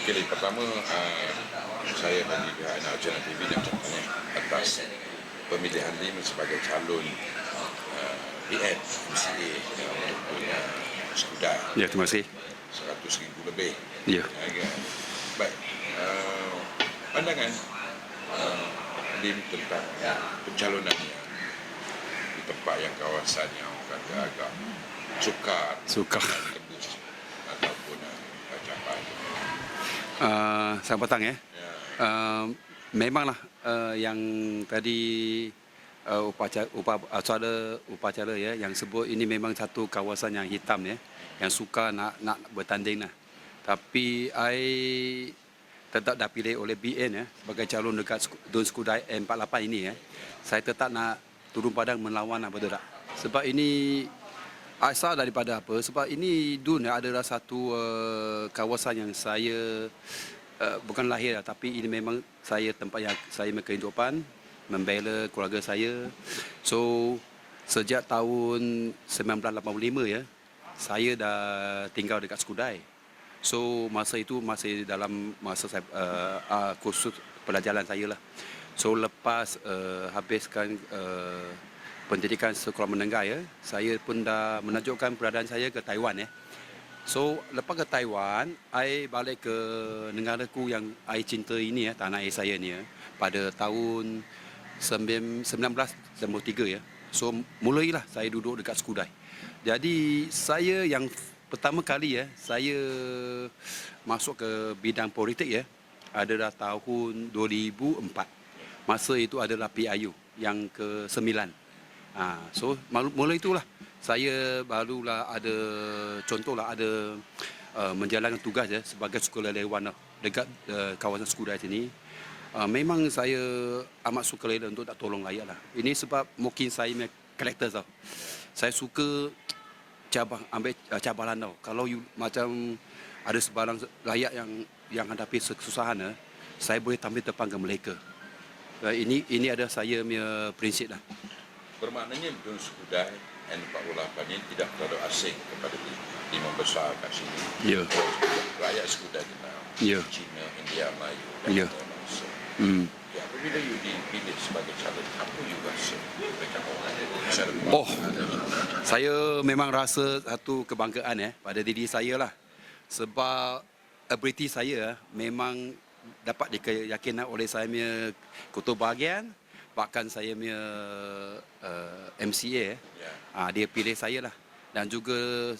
Okey, pertama saya bagi pihak Channel TV dan contohnya atas pemilihan Lim sebagai calon PN MCA untuk Skudai. Ya, terima kasih. 100,000 lebih. Ya. Baik, pandangan Lim tentang pencalonannya di tempat yang kawasan yang kata agak sukar, tembus ataupun capai. Selamat petang ya. Memanglah yang tadi upacara ya yang sebut ini memang satu kawasan yang hitam ya, yang suka nak bertanding lah. Tapi I tetap dah pilih oleh BN ya sebagai calon dekat Dun Skudai M48 ini ya. Saya tetap nak turun padang melawan lah, betul tak? Sebab ini asal daripada apa? Sebab ini Dun adalah satu kawasan yang saya bukan lahir lah, tapi ini memang saya tempat yang saya berkehidupan, membela keluarga saya. So sejak tahun 1985 ya, saya dah tinggal dekat Skudai. So masa itu masih dalam masa saya kursus pelajaran saya lah. So lepas habiskan pendidikan sekolah menengah ya, saya pun dah menunjukkan keberadaan saya ke Taiwan ya. So lepas ke Taiwan, I balik ke negaraku yang I cinta ini ya, tanah air saya ni ya, pada tahun 1993 ya. So mulailah saya duduk dekat Skudai. Jadi saya yang pertama kali ya, saya masuk ke bidang politik ya, adalah tahun 2004. Masa itu adalah PIU yang ke-9. So mulai itulah saya barulah ada contohlah ada menjalankan tugas ya sebagai sukarelawan dekat kawasan Skudai sini. Memang saya amat suka rela untuk tak tolong rakyat lah. Ini sebab mungkin saya punya karakter tau. Saya suka ambil cabaran tau. Kalau macam ada sebarang rakyat yang hadapi kesusahan, saya boleh tampil depan ke mereka. Ini ada saya punya prinsip lah. Bermaknanya Dun Skudai N48 ini tidak terlalu asing kepada lima besar kat sini. Ya. Rakyat Skudai kenal. Ya. Cina, India, Melayu dan bangsa. Ya, apabila you dipilih sebagai calon, apa you rasa mereka saya memang rasa satu kebanggaan pada diri saya lah. Sebab ability saya memang dapat dikeyakinkan oleh saya punya ketua bahagian, bahkan saya punya MCA dia pilih saya lah, dan juga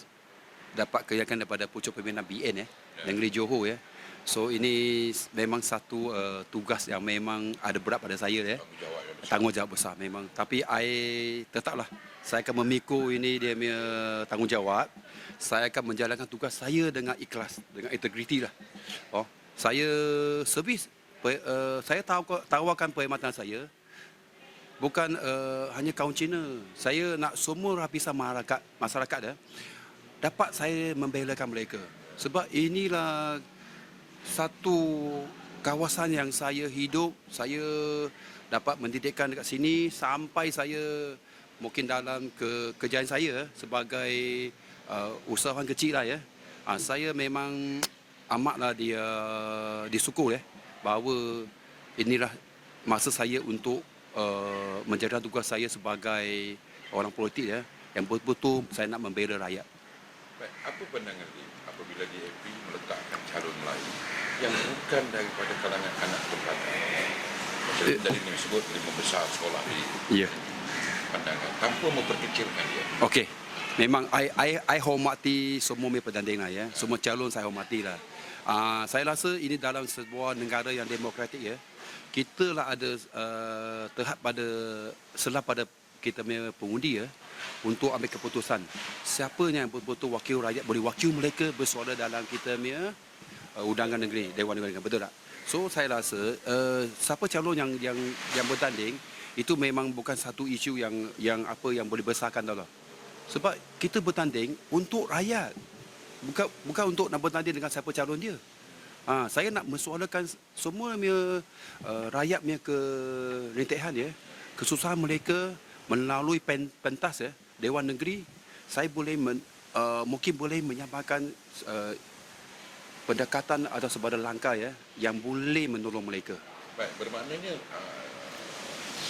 dapat keyakinan daripada pucuk pimpinan BN Negeri Johor ya. So ini memang satu tugas yang memang ada berat pada saya ya. Tanggungjawab besar memang. Tapi I tetaplah saya akan memikul ini dia punya tanggungjawab. Saya akan menjalankan tugas saya dengan ikhlas, dengan integriti lah. Saya servis, saya tawarkan perkhidmatan saya bukan hanya kaum Cina. Saya nak semua lapisan masyarakat dapat saya membelakan mereka. Sebab inilah satu kawasan yang saya hidup, saya dapat mendidikkan dekat sini sampai saya mungkin dalam kerjaan saya sebagai usahawan kecil lah ya. Saya memang amatlah disyukur bahawa inilah masa saya untuk menjalankan tugas saya sebagai orang politik yang betul-betul saya nak membela rakyat. Baik, apa pandangan dia apabila DAP meletakkan calon lain yang bukan daripada kalangan anak tempatan? Dari ini disebut lima besar sekolah di pandangan tanpa memperkecilkan dia. Okey. Memang I hormati semua petanding lah ya. Semua calon saya hormati lah. Saya rasa ini dalam sebuah negara yang demokratik ya. Kita lah ada terhad pada kita punya pengundi untuk ambil keputusan. Siapa yang betul-betul wakil rakyat boleh wakil mereka bersuara dalam kita punya undangan negeri, Dewan Negeri, betul tak? So saya rasa siapa calon yang bertanding itu memang bukan satu isu yang boleh besarkan tau lah. Sebab kita bertanding untuk rakyat. Bukan untuk nak bertanding dengan siapa calon dia. Saya nak mensuarakan semua rakyat punya kerintihan kesusahan mereka melalui pentas Dewan Negeri. Saya boleh mungkin boleh menyampaikan pendekatan atau sebarang langkah ya yang boleh menolong mereka. Baik, bermaknanya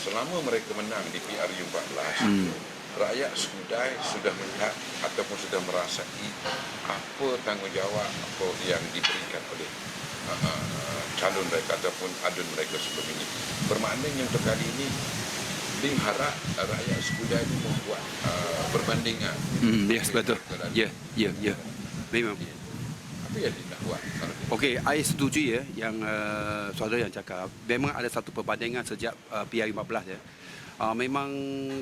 selama mereka menang di PRU 14, rakyat Skudai sudah melihat ataupun sudah merasai apa tanggungjawab apa yang diberikan oleh calon mereka ataupun adun mereka sebelum ini. Bermaknanya untuk kali ini Lim harap rakyat Skudai ini membuat perbandingan. Yes, betul. Ya, ya, ya. Memang. Apa yang dia nak buat? Okey, saya setuju ya yang saudara yang cakap. Memang ada satu perbandingan sejak PRU 14 ya. Memang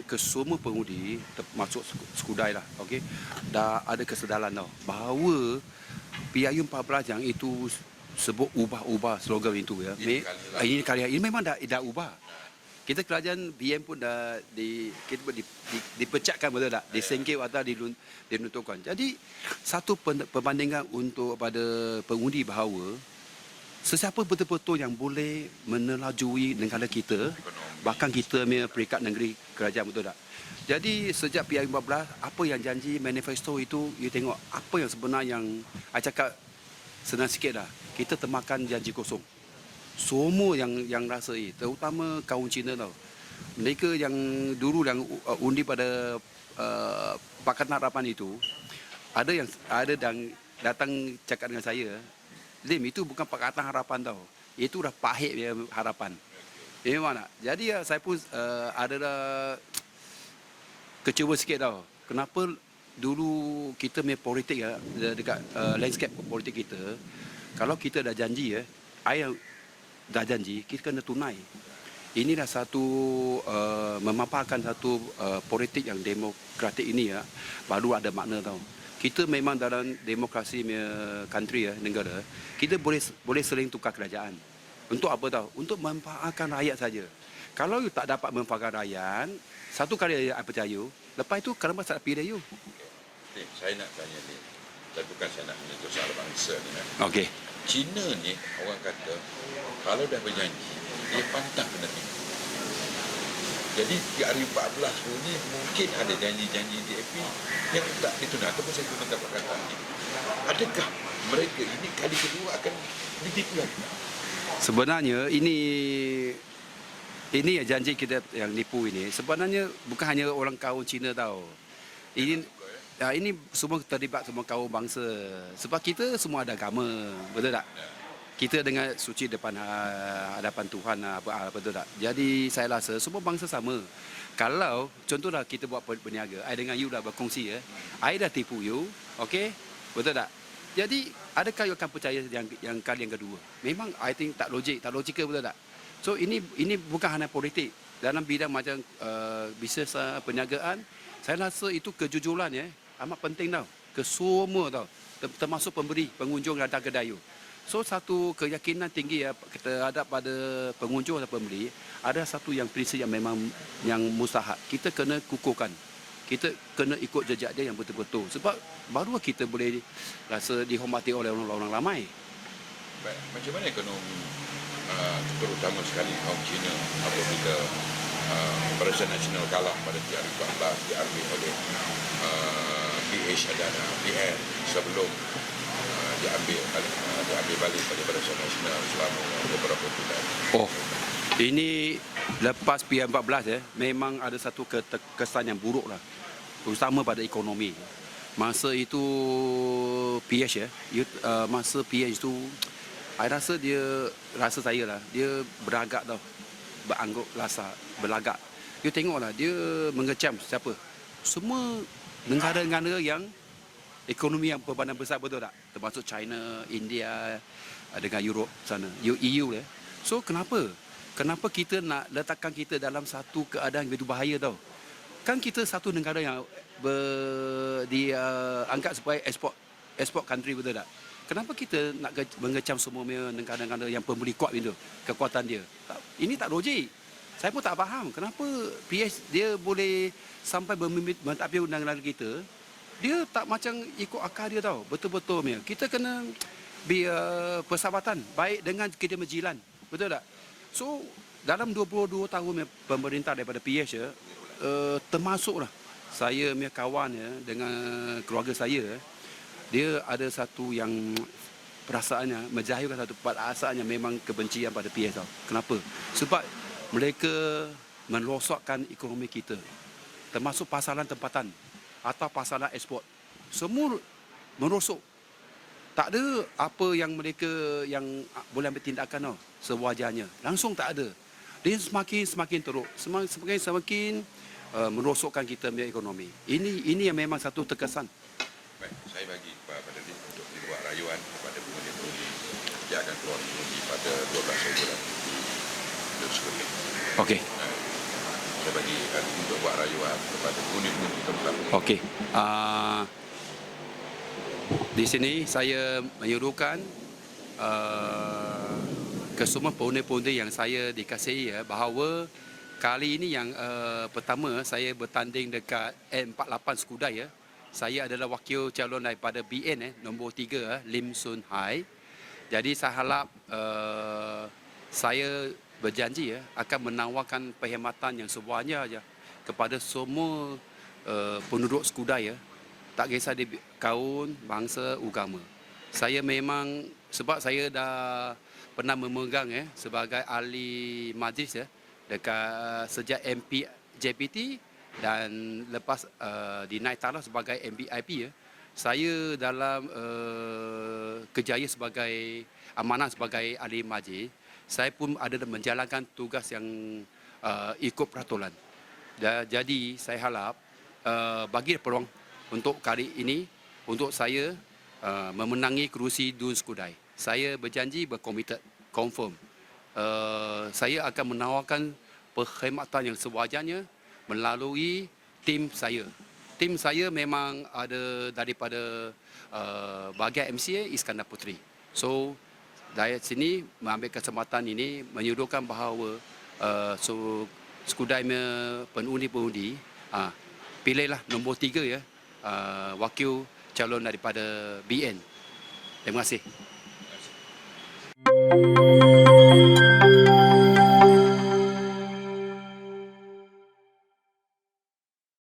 kesemua pengundi termasuk Skudai lah, okey. Dah ada kesedaran tau bahawa PRU 14 yang itu sebut ubah-ubah slogan itu ya. Ini kali ini memang dah ubah. Kita kerajaan BM pun dah dipecatkan betul tak? Disingkir atau dinuntukkan. Jadi satu perbandingan untuk pada pengundi bahawa sesiapa betul-betul yang boleh menelajui negara kita, bahkan kita punya peringkat negeri kerajaan betul tak? Jadi sejak PRU 14 apa yang janji manifesto itu, you tengok apa yang sebenar yang saya cakap senang sikit dah. Kita termakan janji kosong. Semua yang rasa terutama kaum Cina tau. Mereka yang dulu yang undi pada Pakatan Harapan itu ada yang datang cakap dengan saya, Lim, itu bukan Pakatan Harapan tau. Itu dah pahit dia harapan. Memang tak? Jadi saya pun adalah kecewa sikit tau. Kenapa dulu kita punya politik ya dekat landscape politik kita, kalau kita dah janji dah janji, kita kena tunai. Inilah satu memaparkan satu politik yang demokratik ini ya, baru ada makna tau. Kita memang dalam demokrasi country ya, negara, kita boleh sering tukar kerajaan. Untuk apa tau? Untuk memanfaatkan rakyat saja. Kalau you tak dapat memanfaatkan rakyat, satu kali saya percaya, lepas itu kenapa tak pilih you? Saya nak tanya ni, dan bukan saya nak menyentuh soal bangsa ni. Okey. Cina ni orang kata kalau dah berjanji dia pantang kena tipu. Jadi PRU 14 pun ni mungkin ada janji-janji DAP yang tak ditunai ataupun saya gunakan perkataan ini. Adakah mereka ini kali kedua akan ditipu lagi? Sebenarnya ini janji kita yang nipu ini sebenarnya bukan hanya orang kaum Cina tahu. Ini semua terlibat semua kaum bangsa. Sebab kita semua ada agama, betul tak? Kita dengan suci depan hadapan Tuhan, betul tak? Jadi saya rasa semua bangsa sama. Kalau contohlah kita buat berniaga, I dengan you dah berkongsi ya. I dah tipu you, okey? Betul tak? Jadi adakah you akan percaya yang kali yang kedua? Memang I think tak logikal, betul tak? So ini bukan hanya politik. Dalam bidang macam bisnes perniagaan, saya rasa itu kejujuran ya. Amat penting tau. Ke semua tau. Termasuk pemberi, pengunjung datang kedai you. So satu keyakinan tinggi ya terhadap pada pengunjung atau pembeli, ada satu yang prinsip yang memang yang mustahak. Kita kena kukuhkan. Kita kena ikut jejak dia yang betul-betul. Sebab baru kita boleh rasa dihormati oleh orang-orang ramai. Baik, macam mana ekonomi terutama sekali kaum Cina apabila Barisan Nasional kalah pada PRU 14 diambil oleh PH dan PN sebelum diambil balik pada Barisan Nasional selama beberapa bulan. Oh, ini lepas PRU 14 ya, memang ada satu kesan yang buruk lah, terutama pada ekonomi. Masa itu PH ya, masa PH itu, saya rasa saya lah, dia beragak tau, berangguk rasa, berlagak. You tengoklah, dia mengecam siapa? Semua negara-negara yang ekonomi yang berbanding besar, betul tak? Termasuk China, India, dengan Europe sana, EU ya. So kenapa kita nak letakkan kita dalam satu keadaan yang begitu bahaya tau? Kan kita satu negara yang diangkat sebagai export country, betul tak? Kenapa kita nak mengecam semua negara-negara yang pembeli kuat itu, kekuatan dia? Ini tak logik. Saya pun tak faham kenapa PH dia boleh sampai mentadbir undang-undang kita. Dia tak macam ikut akal dia tau. Betul-betul punya. Kita kena persahabatan baik dengan kita menjilan. Betul tak? So dalam 22 tahun pemerintah daripada PH ya, termasuklah saya punya kawan ya, dengan keluarga saya, dia ada satu yang perasaannya, menjahirkan satu perasaannya memang kebencian pada PS tau. Kenapa? Sebab mereka merosakkan ekonomi kita. Termasuk pasaran tempatan atau pasaran ekspor. Semua merosok. Tak ada apa yang mereka yang boleh ambil tindakan tau, sewajarnya. Langsung tak ada. Dia semakin teruk, semakin merosokkan kita punya ekonomi. Ini yang memang satu terkesan. Baik, saya bagi pada dia untuk dibuat rayuan kepada pengundi-pengundi yang akan keluar mengundi pada 12 Ogos untuk sekali. Okey. Saya bagi untuk buat rayuan kepada pengundi-pengundi tempat. Okey. Di sini saya menyuruhkan ke semua pengundi-pengundi yang saya dikasihi ya, bahawa kali ini yang pertama saya bertanding dekat N48 Skudai ya. Saya adalah wakil calon daripada BN nombor 3 Lim Sun Hai. Jadi saya harap saya berjanji ya akan menawarkan perkhidmatan yang sewajarnya kepada semua penduduk Skudai ya. Tak kisah dia kaum, bangsa, agama. Saya memang, sebab saya dah pernah memegang sebagai ahli majlis ya, dekat sejak MP JPT dan lepas dinaik taraf sebagai MBIP ya. Saya dalam kejaya sebagai amanah sebagai ahli majlis, saya pun ada menjalankan tugas yang ikut peraturan. Jadi saya harap bagi peluang untuk kali ini, untuk saya memenangi kerusi Dun Skudai. Saya berjanji, berkomited, confirm. Saya akan menawarkan perkhidmatan yang sewajarnya melalui tim saya. Tim saya memang ada daripada bahagian MCA Iskandar Puteri. So, dari sini mengambil kesempatan ini menyuruhkan bahawa Skudai pengundi-pengundi pilihlah nombor 3 ya, wakil calon daripada BN. Terima kasih.